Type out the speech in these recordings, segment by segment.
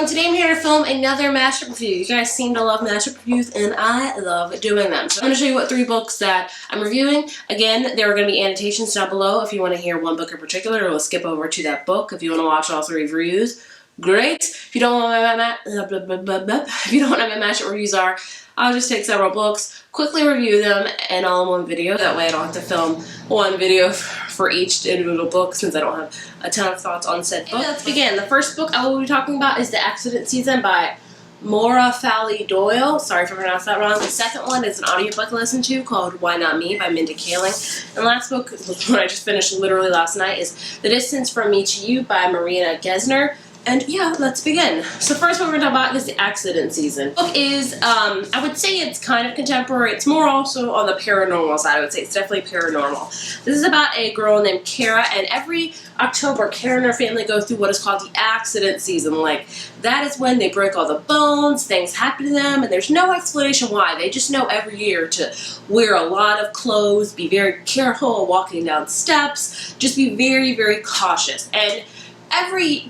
everyone, today I'm here to film another mashup review. You guys seem to love mashup reviews and I love doing them. So I'm going to show you what 3 books that I'm reviewing. Again, there are going to be annotations down below if you want to hear one book in particular, or we'll skip over to that book if you want to watch all 3 reviews. Great. If you don't know what my mashup reviews are, I'll just take several books, quickly review them, and all in one video. That way I don't have to film one video for each individual book since I don't have a ton of thoughts on said book. Let's begin. The first book I will be talking about is The Accident Season by Moira Fowley Doyle. Sorry if I pronounced that wrong. The second one is an audiobook I listened to called Why Not Me by Mindy Kaling. And the last book, what I just finished literally last night, is The Distance from Me to You by Moira Gessner. And yeah, let's begin. So first what we're going to talk about is The Accident Season. The book is, I would say it's kind of contemporary. It's more also on the paranormal side. I would say it's definitely paranormal. This is about a girl named Kara, and every October, Kara and her family go through what is called the accident season. Like, that is when they break all the bones, things happen to them, and there's no explanation why. They just know every year to wear a lot of clothes, be very careful walking down steps, just be very, very cautious. And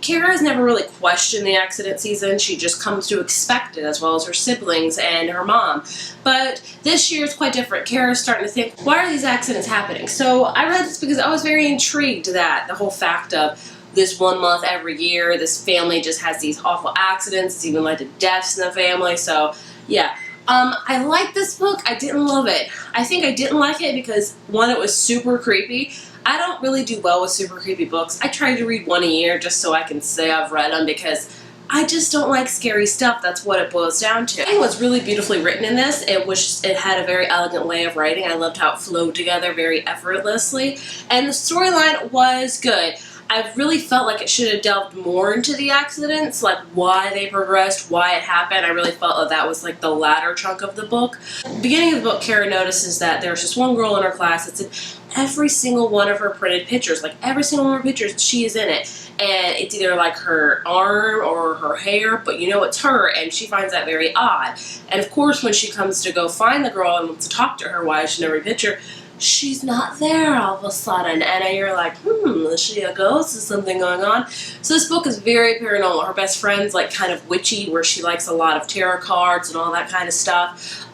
Kara has never really questioned the accident season. She just comes to expect it, as well as her siblings and her mom. But this year is quite different. Kara's starting to think, why are these accidents happening? So I read this because I was very intrigued that the whole fact of this 1 month every year, this family just has these awful accidents. It's even led to deaths in the family. So yeah. I liked this book. I didn't love it. I think I didn't like it because, one, it was super creepy. I don't really do well with super creepy books. I try to read one a year just so I can say I've read them because I just don't like scary stuff. That's what it boils down to. It was really beautifully written in this. It had a very elegant way of writing. I loved how it flowed together very effortlessly. And the storyline was good. I really felt like it should have delved more into the accidents, like why they progressed, why it happened. I really felt that was like the latter chunk of the book. At the beginning of the book, Kara notices that there's just one girl in her class that's in every single one of her printed pictures. Like every single one of her pictures, she is in it. And it's either like her arm or her hair, but you know it's her, and she finds that very odd. And of course, when she comes to go find the girl and wants to talk to her, why is she in every picture? She's not there all of a sudden, and you're like, is she a ghost? Is something going on? So this book is very paranormal. Her best friend's like kind of witchy, where she likes a lot of tarot cards and all that kind of stuff.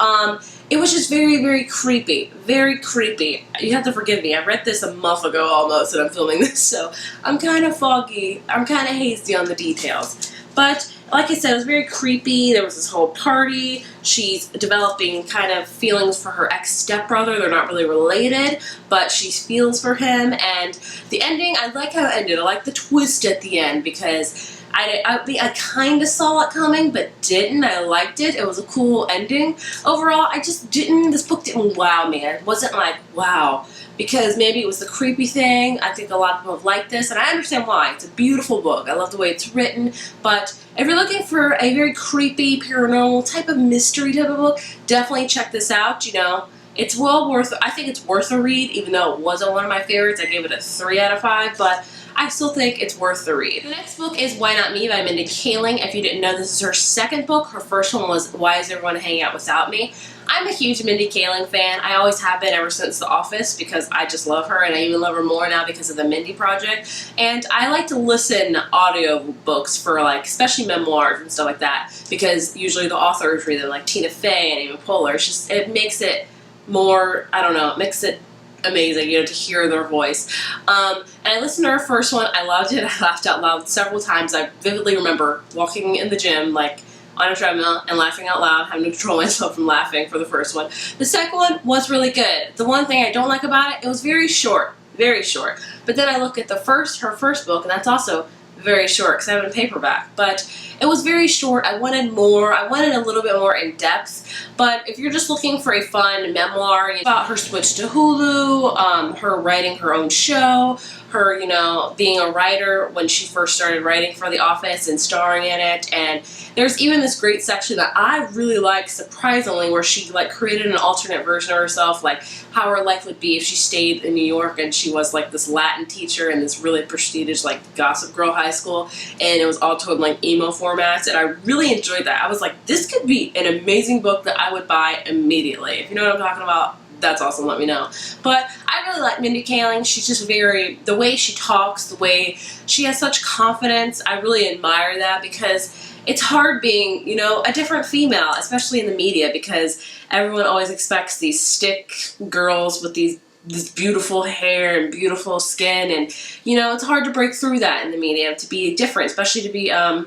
It was just very, very creepy. Very creepy. You have to forgive me. I read this a month ago almost, and I'm filming this, so I'm kind of foggy. I'm kind of hazy on the details. But like I said, it was very creepy. There was this whole party. She's developing kind of feelings for her ex-stepbrother. They're not really related, but she feels for him. And the ending, I like how it ended. I like the twist at the end because I kind of saw it coming, but didn't. I liked it. It was a cool ending. Overall, this book didn't wow me. It wasn't like, wow. Because maybe it was the creepy thing. I think a lot of people have liked this, and I understand why. It's a beautiful book. I love the way it's written, but if you're looking for a very creepy, paranormal type of mystery type of book, definitely check this out. You know, it's well worth, I think it's worth a read, even though it wasn't one of my favorites. I gave it a 3 out of 5, but I still think it's worth the read. The next book is Why Not Me by Mindy Kaling. If you didn't know, this is her second book. Her first one was Why Is Everyone Hanging Out Without Me? I'm a huge Mindy Kaling fan. I always have been ever since The Office because I just love her, and I even love her more now because of the Mindy Project. And I like to listen to audio books for, like, especially memoirs and stuff like that, because usually the authors read them, like Tina Fey and Amy Poehler. It makes it more, I don't know, it makes it amazing, you know, to hear their voice. And I listened to her first one. I loved it. I laughed out loud several times. I vividly remember walking in the gym, like, on a treadmill and laughing out loud, having to control myself from laughing for the first one. The second one was really good. The one thing I don't like about it, it was very short. Very short. But then I look at her first book, and that's also very short because I have it in paperback. But it was very short. I wanted more. I wanted a little bit more in depth. But if you're just looking for a fun memoir about her switch to Hulu, her writing her own show, her, you know, being a writer when she first started writing for The Office and starring in it, and there's even this great section that I really like, surprisingly, where she like created an alternate version of herself, like how her life would be if she stayed in New York and she was like this Latin teacher in this really prestigious like Gossip Girl high school, and it was all told in like emo formats, and I really enjoyed that. I was like, this could be an amazing book that I would buy immediately. If you know what I'm talking about, that's awesome, let me know. But I really like Mindy Kaling. She's just the way she talks, the way she has such confidence, I really admire that, because it's hard being, you know, a different female, especially in the media, because everyone always expects these stick girls with this beautiful hair and beautiful skin, and, you know, it's hard to break through that in the media, to be different, especially to be an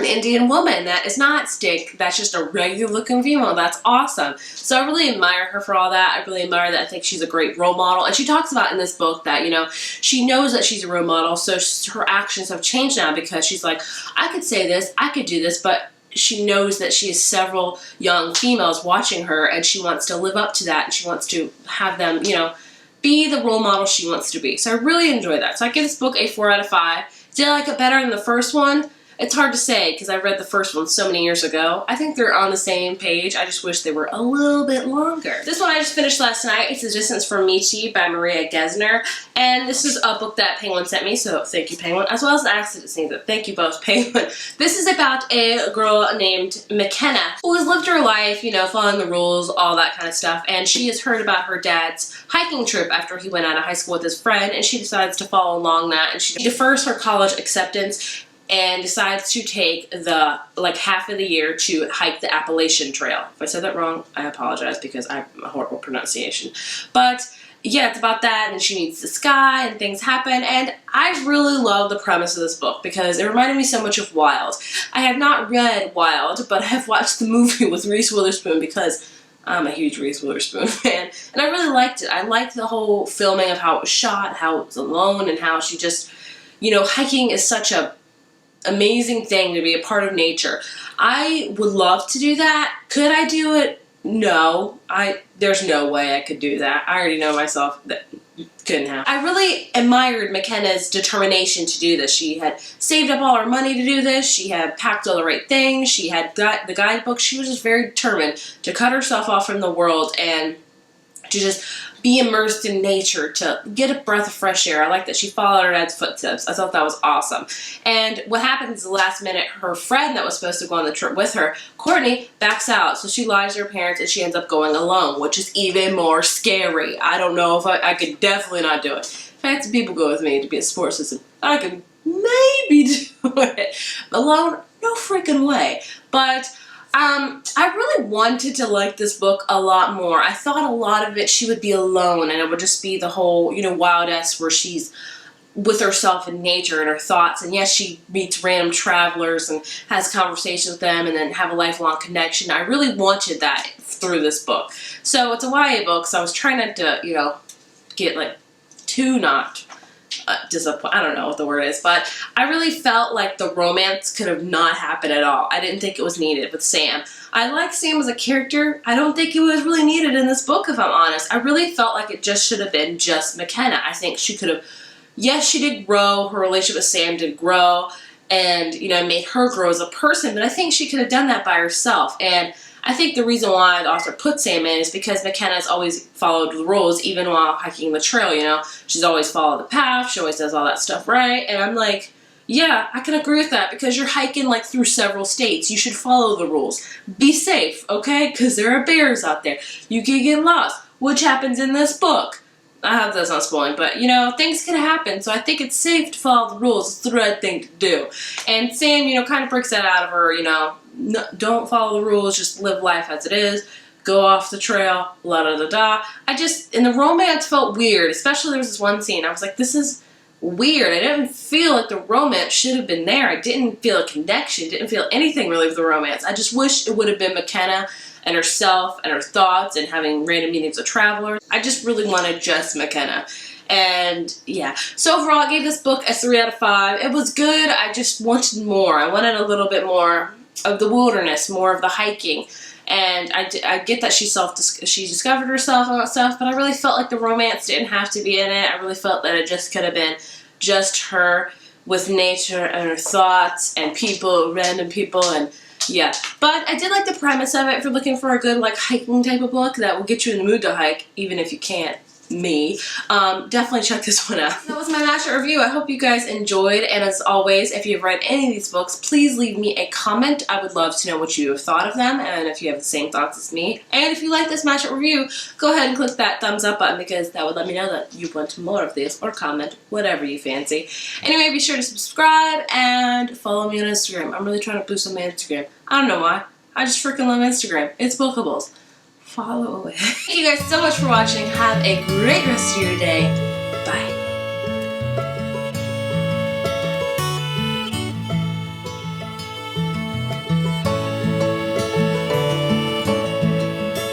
Indian woman that is not stick, that's just a regular looking female. That's awesome. So I really admire her for all that. I really admire that. I think she's a great role model. And she talks about in this book that, you know, she knows that she's a role model, so her actions have changed now, because she's like, I could say this, I could do this, but she knows that she has several young females watching her, and she wants to live up to that, and she wants to have them, you know, be the role model she wants to be. So I really enjoy that. So I give this book a 4 out of 5. Did I like it better than the first one? It's hard to say, because I read the first one so many years ago. I think they're on the same page. I just wish they were a little bit longer. This one I just finished last night. It's A Distance from Michi by Maria Gessner. And this is a book that Penguin sent me, so thank you, Penguin. As well as an accident scene, but thank you both, Penguin. This is about a girl named McKenna, who has lived her life, you know, following the rules, all that kind of stuff. And she has heard about her dad's hiking trip after he went out of high school with his friend, and she decides to follow along that. And she defers her college acceptance and decides to take the, like, half of the year to hike the Appalachian Trail. If I said that wrong, I apologize, because I have a horrible pronunciation. But yeah, it's about that, and she meets this guy, and things happen, and I really love the premise of this book, because it reminded me so much of Wild. I have not read Wild, but I have watched the movie with Reese Witherspoon, because I'm a huge Reese Witherspoon fan, and I really liked it. I liked the whole filming of how it was shot, how it was alone, and how she just, you know, hiking is such a amazing thing to be a part of nature. I would love to do that. Could I do it? No. There's no way I could do that. I already know myself that couldn't happen. I really admired McKenna's determination to do this. She had saved up all her money to do this. She had packed all the right things. She had got the guidebook. She was just very determined to cut herself off from the world and to just be immersed in nature, to get a breath of fresh air. I like that she followed her dad's footsteps. I thought that was awesome. And what happens the last minute, her friend that was supposed to go on the trip with her, Courtney, backs out. So she lies to her parents, and she ends up going alone, which is even more scary. I don't know if I could definitely not do it. If I had some people go with me to be a support system, I could maybe do it. Alone, no freaking way. But I really wanted to like this book a lot more. I thought a lot of it, she would be alone, and it would just be the whole, you know, Wild-esque, where she's with herself in nature and her thoughts. And yes, she meets random travelers and has conversations with them and then have a lifelong connection. I really wanted that through this book. So it's a YA book, so I was trying not to, you know, get like too not disappointed. I don't know what the word is, but I really felt like the romance could have not happened at all. I didn't think it was needed with Sam. I like Sam as a character. I don't think it was really needed in this book, if I'm honest. I really felt like it just should have been just McKenna. I think she could have, yes, she did grow. Her relationship with Sam did grow, and, you know, made her grow as a person, but I think she could have done that by herself. And I think the reason why the author put Sam in is because McKenna's always followed the rules, even while hiking the trail, you know. She's always followed the path, she always does all that stuff right, and I'm like, yeah, I can agree with that, because you're hiking, like, through several states. You should follow the rules. Be safe, okay? Because there are bears out there. You can get lost, which happens in this book. I hope that's not spoiling, but, you know, things can happen, so I think it's safe to follow the rules. It's the right thing to do. And Sam, you know, kind of breaks that out of her, you know. No, don't follow the rules, just live life as it is. Go off the trail, la-da-da-da. And the romance felt weird, especially there was this one scene. I was like, this is weird. I didn't feel like the romance should have been there. I didn't feel a connection, didn't feel anything really with the romance. I just wish it would have been McKenna and herself and her thoughts and having random meetings with travelers. I just really wanted just McKenna. And yeah, so overall I gave this book a 3 out of 5. It was good. I just wanted more. I wanted a little bit more of the wilderness, more of the hiking. And I get that she discovered herself and all that stuff, but I really felt like the romance didn't have to be in it. I really felt that it just could have been just her with nature and her thoughts and people, random people, and yeah. But I did like the premise of it. If you're looking for a good, like, hiking type of book that will get you in the mood to hike, even if you can't me. Definitely check this one out. That was my mashup review. I hope you guys enjoyed, and as always, if you've read any of these books, please leave me a comment. I would love to know what you have thought of them, and if you have the same thoughts as me. And if you like this mashup review, go ahead and click that thumbs up button, because that would let me know that you want more of this, or comment, whatever you fancy. Anyway, be sure to subscribe and follow me on Instagram. I'm really trying to boost on my Instagram. I don't know why. I just freaking love Instagram. It's Bookables. Follow away. Thank you guys so much for watching. Have a great rest of your day.